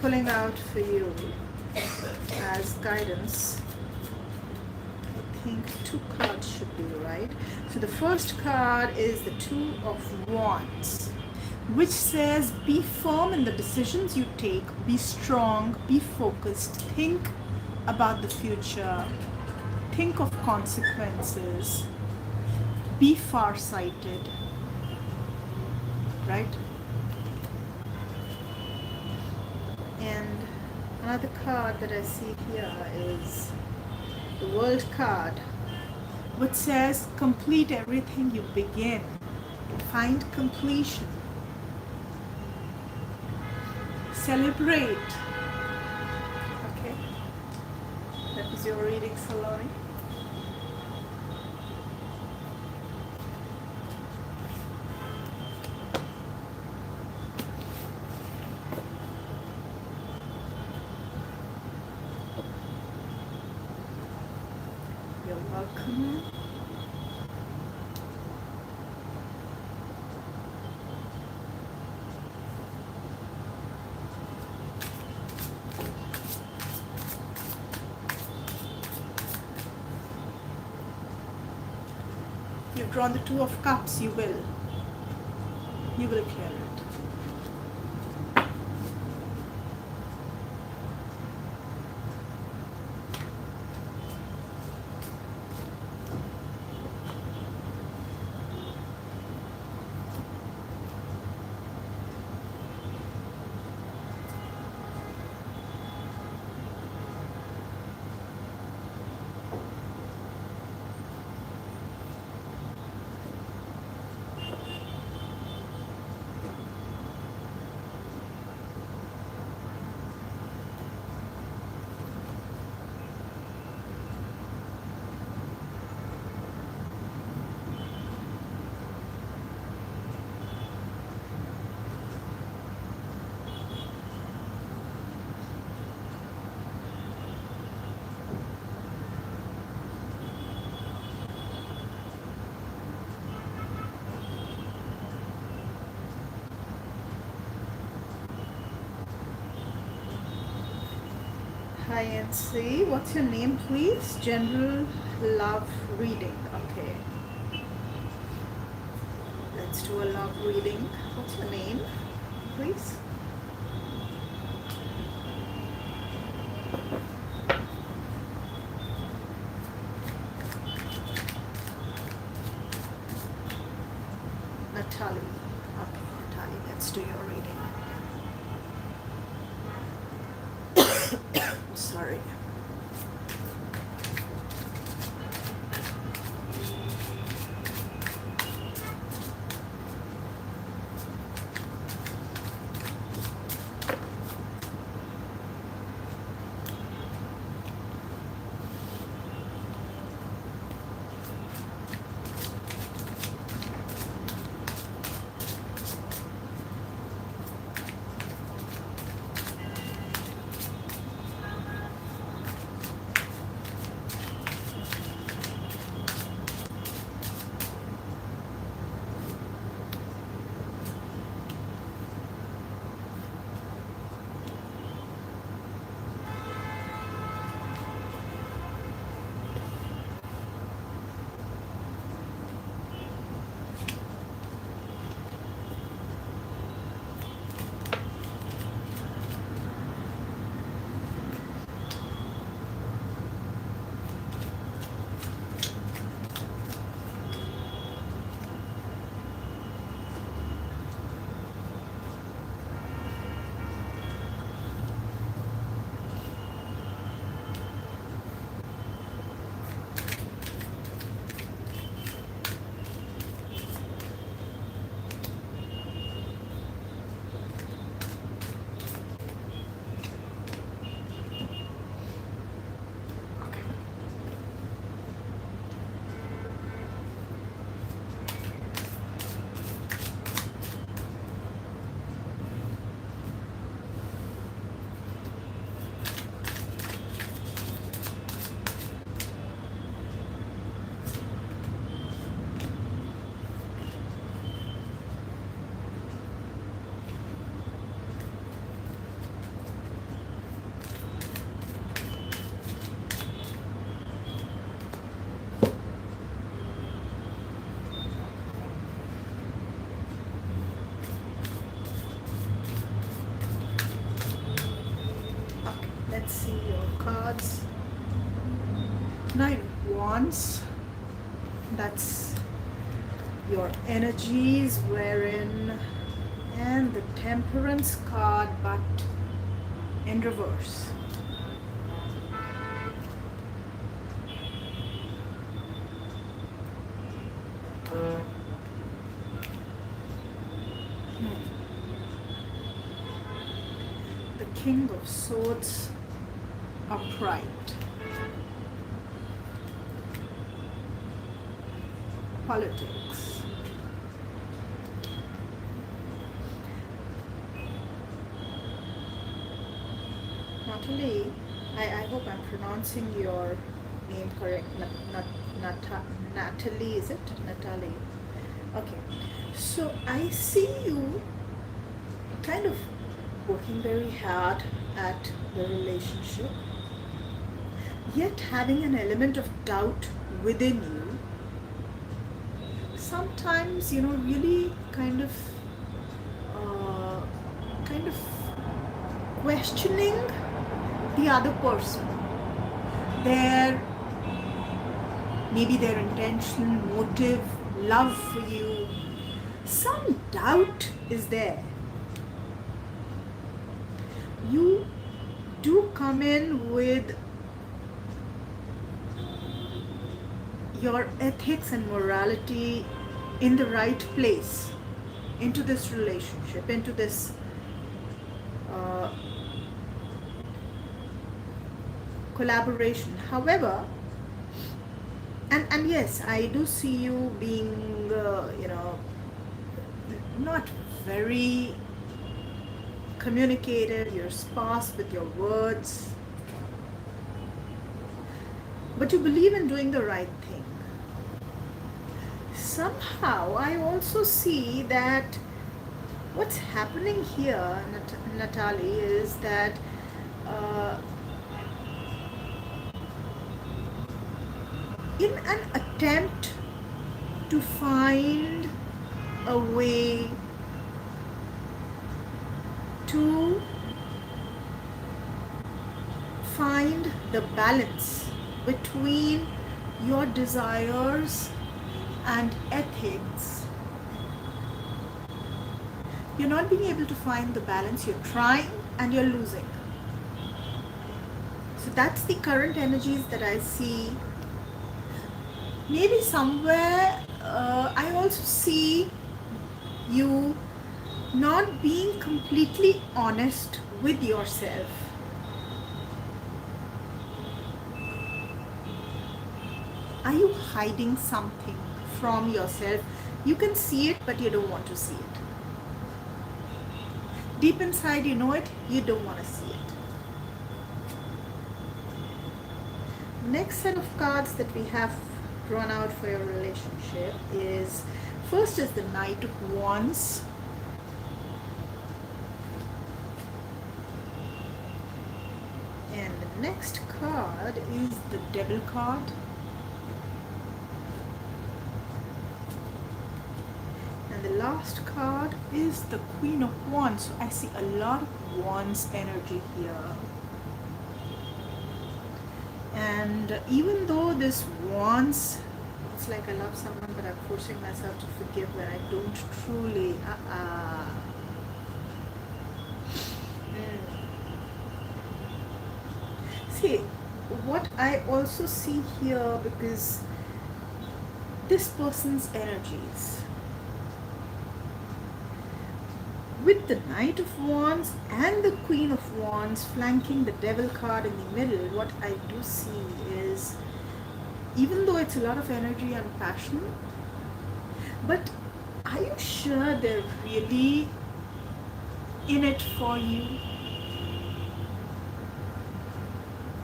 pulling out for you as guidance. I think 2 cards should be right. So the first card is the 2 of Wands, which says be firm in the decisions you take, be strong, be focused, think about the future, think of consequences, be farsighted, right? And another card that I see here is the World card, which says complete everything you begin, find completion, celebrate. Okay, that was your reading, Saloni. Come on. You've drawn the Two of Cups. You will clear it. Hi NC, what's your name please? General love reading. Okay, let's do a love reading. What's your name please? Natalie. Okay, Natalie, let's do your reading. Sorry. Let's see your cards. Nine of Wands. That's your energies, wherein, and the Temperance card, but in reverse. The King of Swords upright. Politics. Natalie, I hope I'm pronouncing your name correct. Natalie, is it? Natalie. Okay. So I see you kind of working very hard at the relationship, yet having an element of doubt within you. Sometimes, really uh, kind of questioning the other person, their maybe their intention, motive, love for you. Some doubt is there. You do come in with your ethics and morality in the right place into this relationship, into this uh, collaboration. However, and yes, I do see you being not very communicative, you're sparse with your words, but you believe in doing the right thing. Somehow I also see that what's happening here, Natalie, is that uh, in an attempt to find a way to find the balance between your desires and ethics, you're not being able to find the balance. You're trying and you're losing. So that's the current energies that I see. Maybe somewhere I also see you not being completely honest with yourself. Are you hiding something from yourself? You can see it, but you don't want to see it. Deep inside, you know it, you don't want to see it. Next set of cards that we have drawn out for your relationship is, first is the Knight of Wands. And the next card is the Devil card. And the last card is the Queen of Wands. So I see a lot of Wands energy here. And even though this Wands, it's like I love someone but I'm forcing myself to forgive when I don't truly. See, what I also see here, because this person's energies, with the Knight of Wands and the Queen of Wands flanking the Devil card in the middle, what I do see is, even though it's a lot of energy and passion, but are you sure they're really in it for you?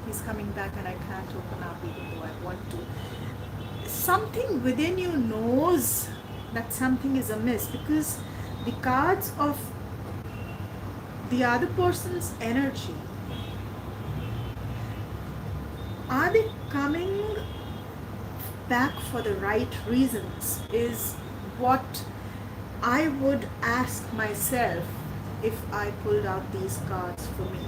He's coming back and I can't open up even though I want to. Something within you knows that something is amiss, because the cards of the other person's energy, are they coming back for the right reasons, is what I would ask myself if I pulled out these cards for me.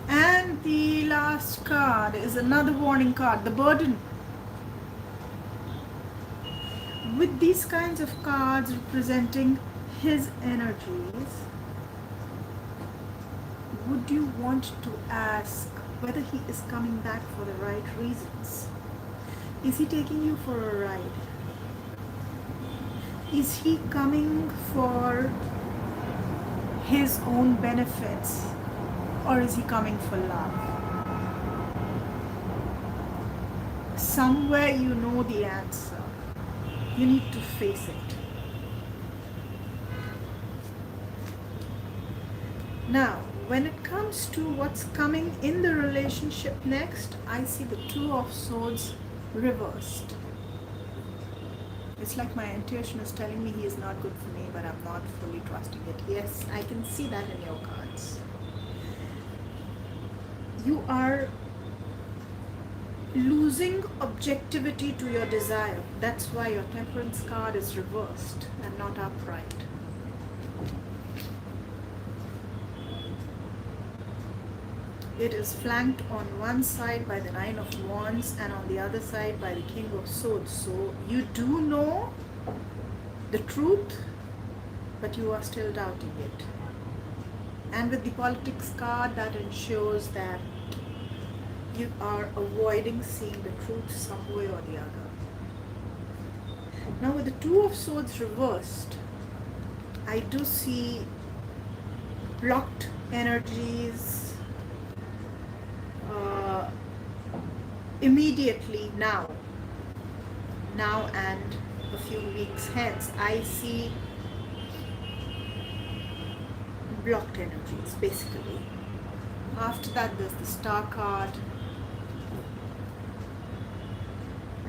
And the last card is another warning card, the Burden. With these kinds of cards representing his energies, would you want to ask whether he is coming back for the right reasons? Is he taking you for a ride? Is he coming for his own benefits, or is he coming for love? Somewhere you know the answer. You need to face it. Now, when it comes to what's coming in the relationship next, I see the Two of Swords reversed. It's like my intuition is telling me he is not good for me, but I'm not fully trusting it. Yes, I can see that in your cards. You are losing objectivity to your desire. That's why your Temperance card is reversed and not upright. It is flanked on one side by the Nine of Wands and on the other side by the King of Swords. So you do know the truth, but you are still doubting it. And with the Politics card, that ensures that you are avoiding seeing the truth some way or the other. Now with the Two of Swords reversed, I do see blocked energies immediately now and a few weeks hence. I see blocked energies basically. After that there's the Star card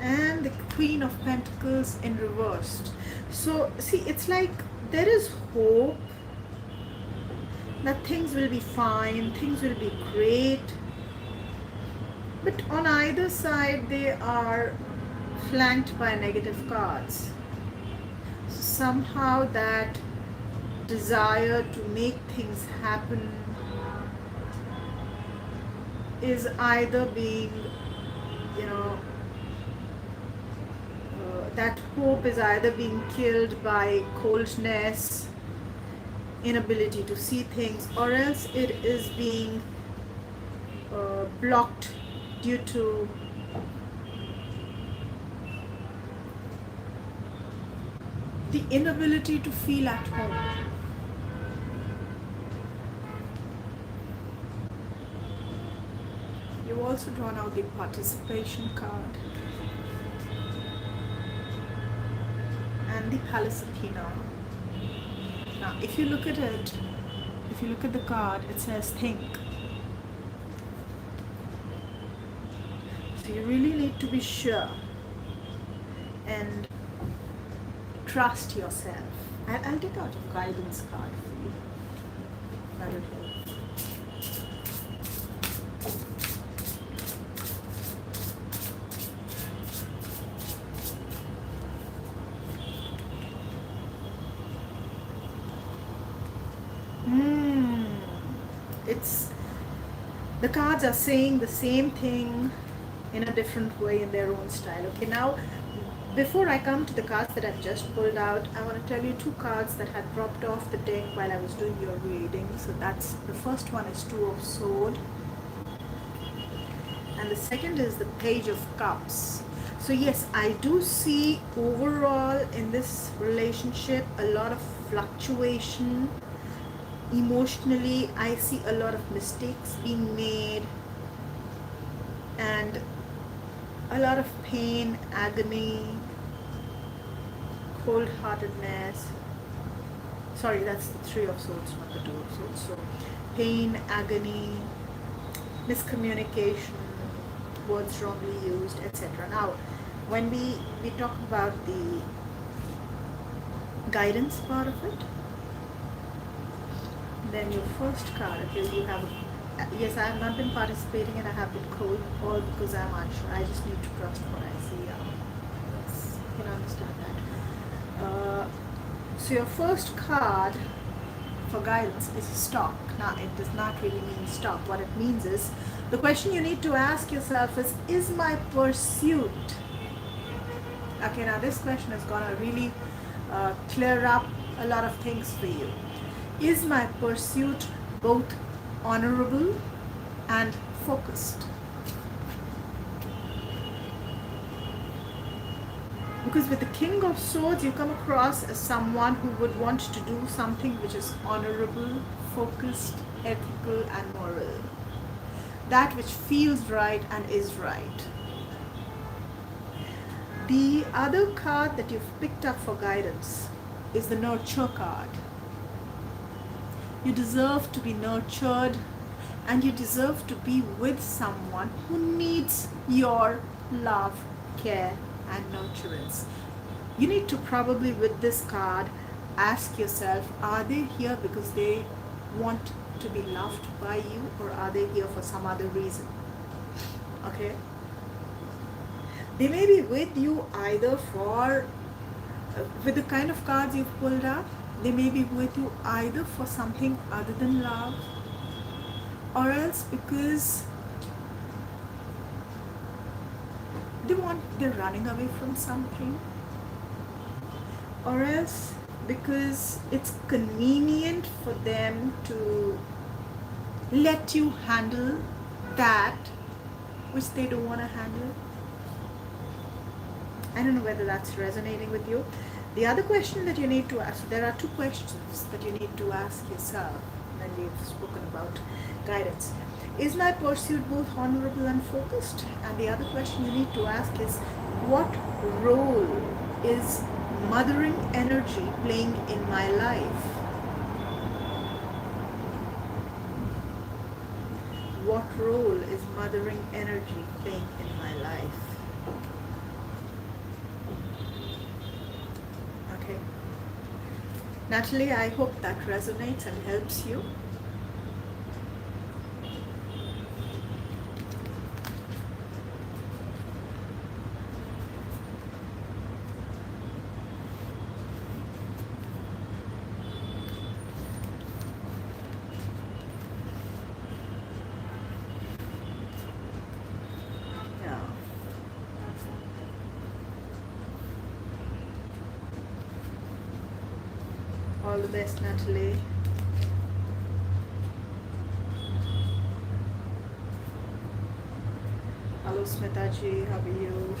and the Queen of Pentacles in reversed. So see, it's like there is hope that things will be fine, things will be great, but on either side they are flanked by negative cards. Somehow that desire to make things happen is either being, that hope is either being killed by coldness, inability to see things, or else it is being blocked due to the inability to feel at home. You've also drawn out the Participation card and the Palace Athena. Now if you look at it, if you look at the card, it says think. So you really need to be sure and trust yourself. I'll take out a guidance card for you. That will help. It's, the cards are saying the same thing in a different way in their own style. Okay, now before I come to the cards that I've just pulled out, I want to tell you two cards that had dropped off the deck while I was doing your reading. So that's, the first one is Two of Swords and the second is the Page of Cups. So yes, I do see overall in this relationship a lot of fluctuation. Emotionally, I see a lot of mistakes being made and a lot of pain, agony, cold-heartedness. Sorry, that's the Three of Swords, not the Two of Swords. So pain, agony, miscommunication, words wrongly used, etc. Now, when we talk about the guidance part of it, then your first card, okay, you have, yes, I have not been participating and I have been cold, all because I'm unsure. I just need to trust what I see. Yes, you can understand that. So your first card for guidance is stop. Now, it does not really mean stop. What it means is, the question you need to ask yourself is my pursuit? Okay, now this question is going to really clear up a lot of things for you. Is my pursuit both honorable and focused? Because with the King of Swords, you come across as someone who would want to do something which is honorable, focused, ethical and moral. That which feels right and is right. The other card that you've picked up for guidance is the Nurture card. You deserve to be nurtured, and you deserve to be with someone who needs your love, care, and nurturance. You need to probably, with this card, ask yourself, are they here because they want to be loved by you, or are they here for some other reason? Okay? They may be with you either for, with the kind of cards you've pulled up, they may be with you either for something other than love, or else because they're running away from something, or else because it's convenient for them to let you handle that which they don't want to handle. I don't know whether that's resonating with you. The other question that you need to ask, there are two questions that you need to ask yourself when we've spoken about guidance. Is my pursuit both honorable and focused? And the other question you need to ask is, what role is mothering energy playing in my life? What role is mothering energy playing in my life? Okay. Natalie, I hope that resonates and helps you. All the best, Natalie. Hello, Smitaji, how are you?